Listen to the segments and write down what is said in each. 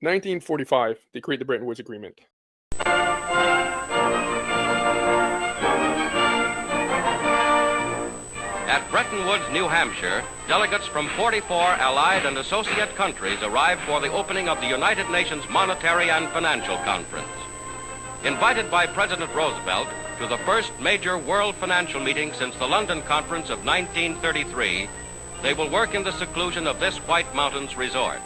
1945, they create the Bretton Woods Agreement. At Bretton Woods, New Hampshire, delegates from 44 allied and associate countries arrived for the opening of the United Nations Monetary and Financial Conference. Invited by President Roosevelt to the first major world financial meeting since the London Conference of 1933, they will work in the seclusion of this White Mountains resort.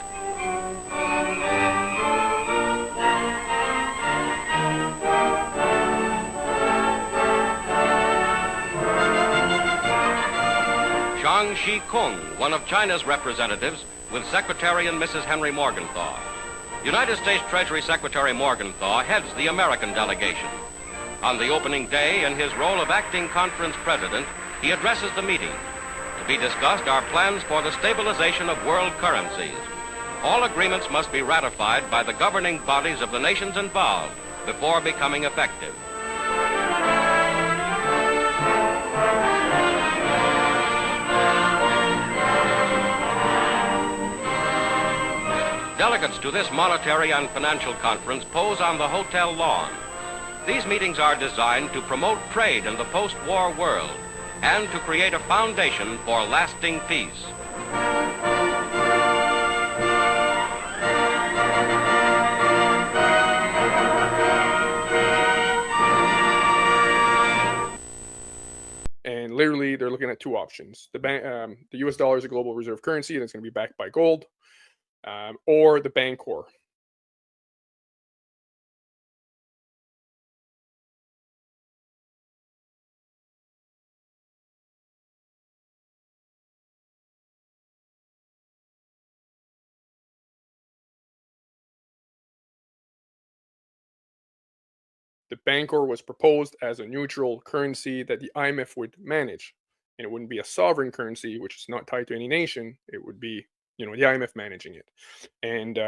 Zhang Shi-kung, one of China's representatives, with Secretary and Mrs. Henry Morgenthau. United States Treasury Secretary Morgenthau heads the American delegation. On the opening day, in his role of acting conference president, he addresses the meeting. To be discussed are plans for the stabilization of world currencies. All agreements must be ratified by the governing bodies of the nations involved before becoming effective. Delegates to this monetary and financial conference pose on the hotel lawn. These meetings are designed to promote trade in the post-war world and to create a foundation for lasting peace. And literally, they're looking at two options. The US dollar is a global reserve currency that's going to be backed by gold, or the Bancor. The Bancor was proposed as a neutral currency that the IMF would manage. And it wouldn't be a sovereign currency, which is not tied to any nation. It would be, the IMF managing it. And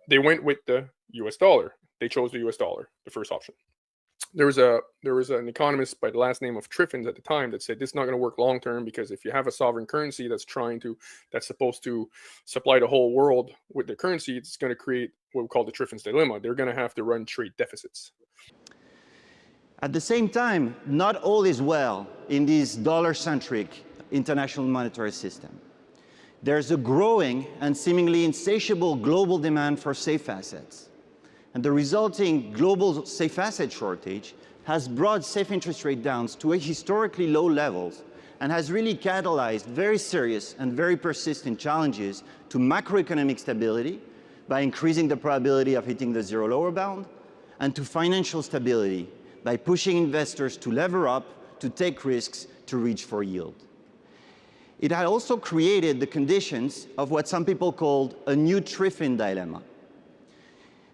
they went with the US dollar. They chose the US dollar, the first option. There was an economist by the last name of Triffins at the time that said this is not going to work long term, because if you have a sovereign currency that's supposed to supply the whole world with their currency, it's going to create what we call the Triffins dilemma. They're going to have to run trade deficits. At the same time, not all is well in this dollar-centric international monetary system. There's a growing and seemingly insatiable global demand for safe assets. And the resulting global safe asset shortage has brought safe interest rate downs to historically low levels and has really catalyzed very serious and very persistent challenges to macroeconomic stability by increasing the probability of hitting the zero lower bound, and to financial stability by pushing investors to lever up, to take risks, to reach for yield. It had also created the conditions of what some people called a new Triffin dilemma.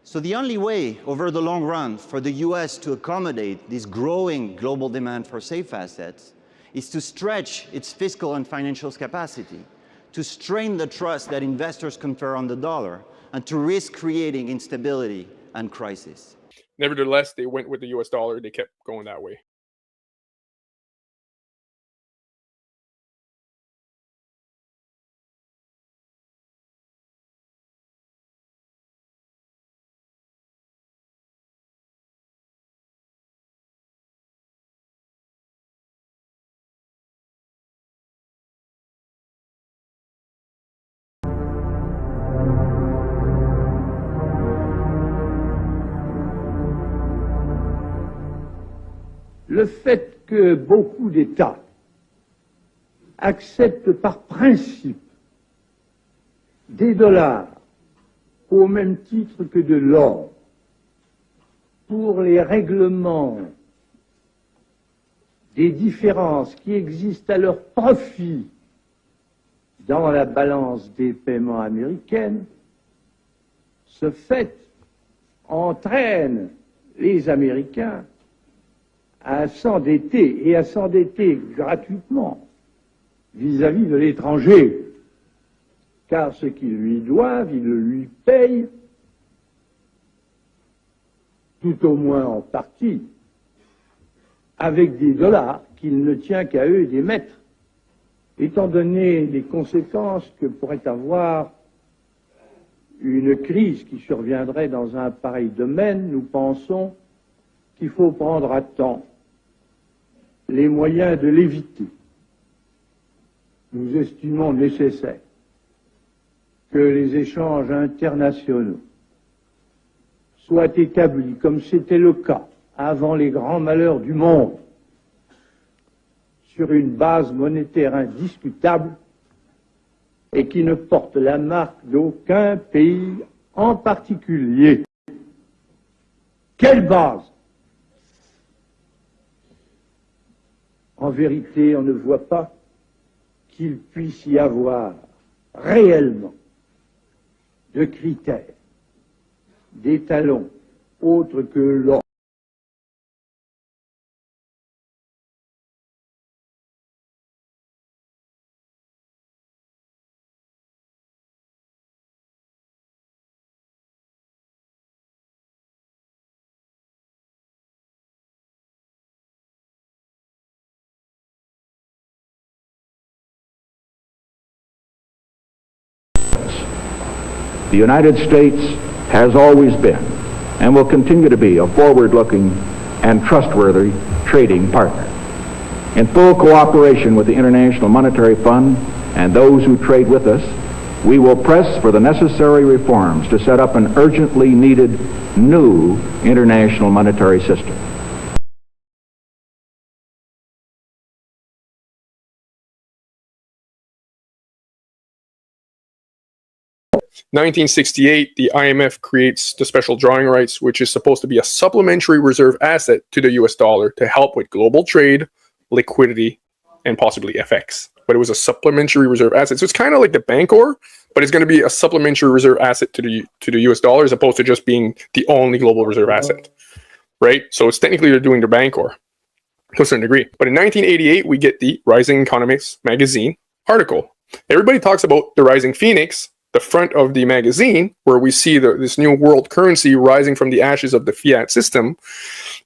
So the only way over the long run for the US to accommodate this growing global demand for safe assets is to stretch its fiscal and financial capacity, to strain the trust that investors confer on the dollar, and to risk creating instability and crisis. Nevertheless, they went with the US dollar. They kept going that way. Le fait que beaucoup d'États acceptent par principe des dollars au même titre que de l'or pour les règlements des différences qui existent à leur profit dans la balance des paiements américaine, ce fait entraîne les Américains à s'endetter, et à s'endetter gratuitement vis-à-vis de l'étranger, car ce qu'ils lui doivent, ils le lui payent, tout au moins en partie, avec des dollars qu'il ne tient qu'à eux d'émettre, étant donné les conséquences que pourrait avoir une crise qui surviendrait dans un pareil domaine, nous pensons qu'il faut prendre à temps les moyens de l'éviter. Nous estimons nécessaire que les échanges internationaux soient établis, comme c'était le cas avant les grands malheurs du monde, sur une base monétaire indiscutable et qui ne porte la marque d'aucun pays en particulier. Quelle base? En vérité, on ne voit pas qu'il puisse y avoir réellement de critères, d'étalons autres que l'or. The United States has always been and will continue to be a forward-looking and trustworthy trading partner. In full cooperation with the International Monetary Fund and those who trade with us, we will press for the necessary reforms to set up an urgently needed new international monetary system. 1968, the IMF creates the special drawing rights, which is supposed to be a supplementary reserve asset to the US dollar to help with global trade, liquidity, and possibly FX. But it was a supplementary reserve asset. So it's kind of like the Bancor, but it's going to be a supplementary reserve asset to the US dollar as opposed to just being the only global reserve asset, right? So it's technically they're doing the Bancor to a certain degree. But in 1988, we get the Rising Economics magazine article. Everybody talks about the Rising Phoenix, the front of the magazine, where we see this new world currency rising from the ashes of the fiat system,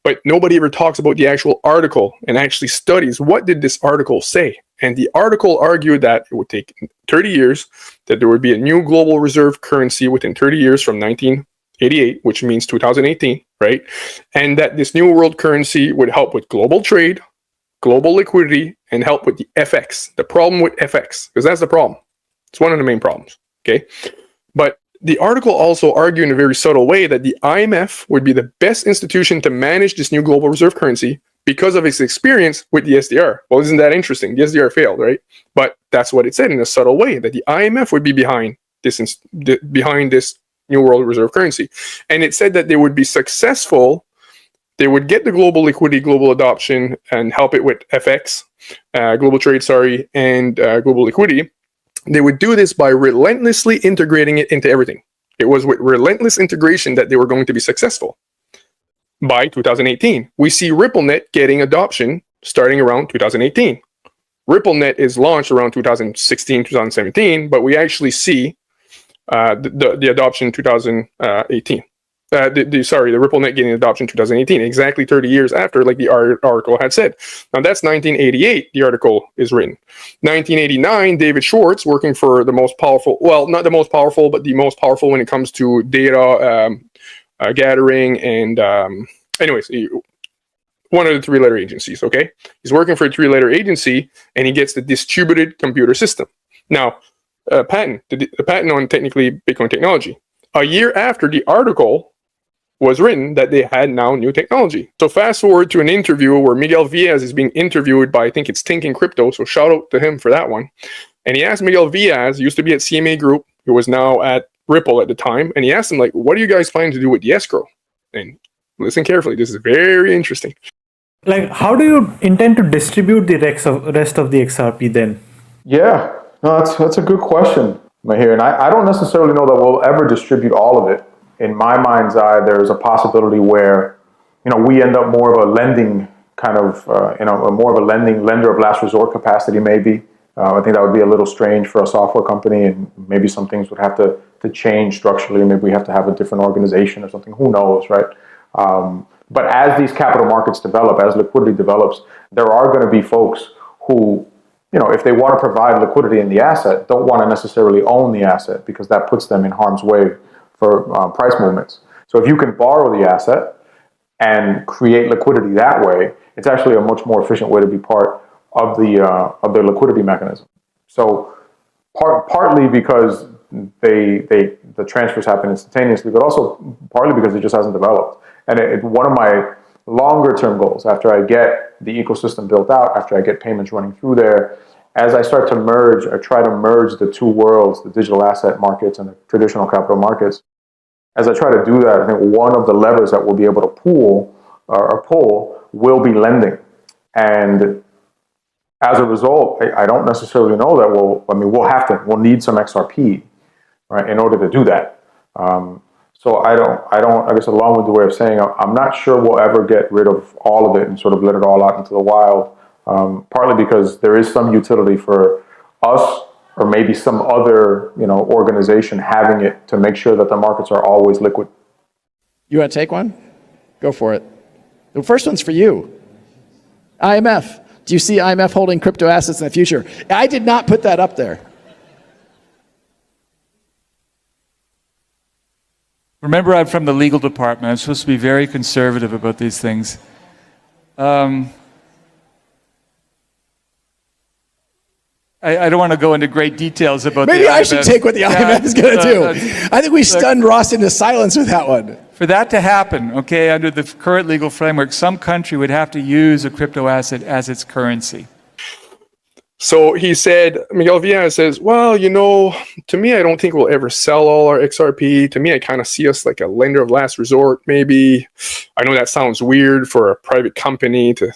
but nobody ever talks about the actual article and actually studies what did this article say. And the article argued that it would take 30 years, that there would be a new global reserve currency within 30 years from 1988, which means 2018, right? And that this new world currency would help with global trade, global liquidity, and help with the FX. The problem with FX, because that's the problem. It's one of the main problems. Okay, but the article also argued in a very subtle way that the IMF would be the best institution to manage this new global reserve currency because of its experience with the SDR. Well, isn't that interesting? The SDR failed, right? But that's what it said in a subtle way, that the IMF would be behind this new world reserve currency. And it said that they would be successful. They would get the global liquidity, global adoption, and help it with FX, global trade, and global liquidity. They would do this by relentlessly integrating it into everything. It was with relentless integration that they were going to be successful. By 2018, we see RippleNet getting adoption starting around 2018. RippleNet is launched around 2016, 2017, but we actually see the adoption in 2018. The RippleNet getting adoption in 2018, exactly 30 years after, like the article had said. Now that's 1988, the article is written. 1989, David Schwartz, working for the most powerful, well, not the most powerful, but the most powerful when it comes to data gathering and, anyways, one of the three-letter agencies, okay? He's working for a three-letter agency, and he gets the distributed computer system. Now, the patent on technically Bitcoin technology. A year after the article was written that they had now new technology. So fast forward to an interview where Miguel Villas is being interviewed by, I think it's Thinking Crypto, so shout out to him for that one. And he asked Miguel Villas, used to be at CMA Group, who was now at Ripple at the time, and he asked him, like, what are you guys planning to do with the escrow? And listen carefully, this is very interesting. Like, how do you intend to distribute the rest of the XRP then? Yeah, no, that's a good question, Mahir. And I don't necessarily know that we'll ever distribute all of it. In my mind's eye, there's a possibility where, we end up more of a lending kind of, more of a lender of last resort capacity, maybe. I think that would be a little strange for a software company, and maybe some things would have to change structurally. Maybe we have to have a different organization or something. Who knows, right? But as these capital markets develop, as liquidity develops, there are going to be folks who, if they want to provide liquidity in the asset, don't want to necessarily own the asset because that puts them in harm's way for price movements. So if you can borrow the asset and create liquidity that way, it's actually a much more efficient way to be part of the liquidity mechanism. So partly because the transfers happen instantaneously, but also partly because it just hasn't developed. And one of my longer term goals, after I get the ecosystem built out, after I get payments running through there, as I start to merge or try to merge the two worlds, the digital asset markets and the traditional capital markets, as I try to do that, I think one of the levers that we'll be able to pull will be lending. And as a result, I don't necessarily know that we'll need some XRP, right, in order to do that. So I guess a long-winded way of saying, I'm not sure we'll ever get rid of all of it and sort of let it all out into the wild, partly because there is some utility for us or maybe some other, organization having it to make sure that the markets are always liquid. You want to take one? Go for it. The first one's for you. IMF. Do you see IMF holding crypto assets in the future? I did not put that up there. Remember, I'm from the legal department. I'm supposed to be very conservative about these things. I don't want to go into great details about Maybe the I IMF. should take what the IMF is going to do. I think we stunned Ross into silence with that one. For that to happen, okay, under the current legal framework, some country would have to use a crypto asset as its currency. So he said, Miguel Villa says, well, to me, I don't think we'll ever sell all our XRP. To me, I kind of see us like a lender of last resort, maybe. I know that sounds weird for a private company to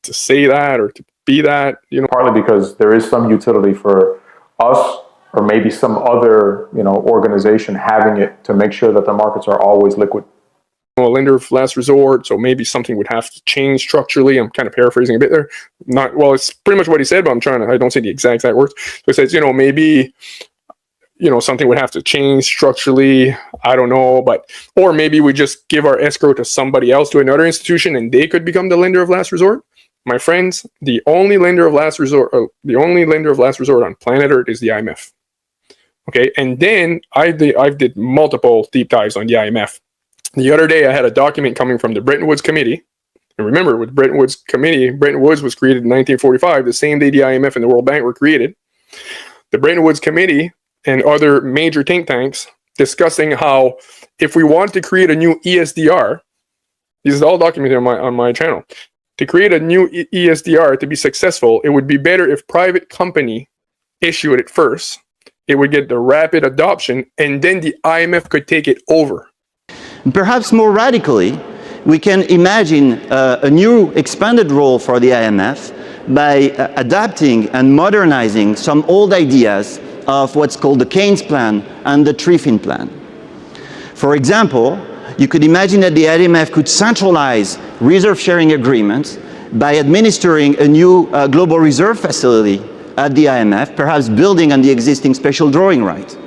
say that or to be that, Partly because there is some utility for us or maybe some other, organization having it to make sure that the markets are always liquid. A lender of last resort, so maybe something would have to change structurally. I'm kind of paraphrasing a bit there. It's pretty much what he said, but I don't say the exact words. So he says, maybe, something would have to change structurally. I don't know, or maybe we just give our escrow to somebody else, to another institution, and they could become the lender of last resort. My friends, the only lender of last resort on planet Earth is the IMF. Okay, and then I did multiple deep dives on the IMF. The other day, I had a document coming from the Bretton Woods Committee. And remember, with Bretton Woods Committee, Bretton Woods was created in 1945, the same day the IMF and the World Bank were created. The Bretton Woods Committee and other major think tanks discussing how if we want to create a new ESDR, this is all documented on my channel, to create a new ESDR to be successful, it would be better if private company issued it first. It would get the rapid adoption, and then the IMF could take it over. Perhaps more radically, we can imagine a new expanded role for the IMF by adapting and modernizing some old ideas of what's called the Keynes plan and the Triffin plan. For example, you could imagine that the IMF could centralize reserve sharing agreements by administering a new global reserve facility at the IMF, perhaps building on the existing special drawing right.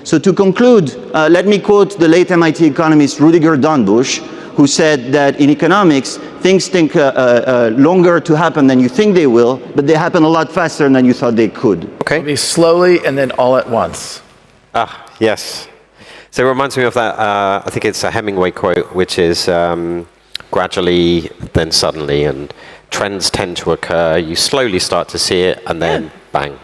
So to conclude, let me quote the late MIT economist Rudiger Dornbusch, who said that in economics, things take longer to happen than you think they will, but they happen a lot faster than you thought they could. Okay. Maybe slowly and then all at once. Yes. So it reminds me of that, I think it's a Hemingway quote, which is gradually, then suddenly, and trends tend to occur. You slowly start to see it, and then bang.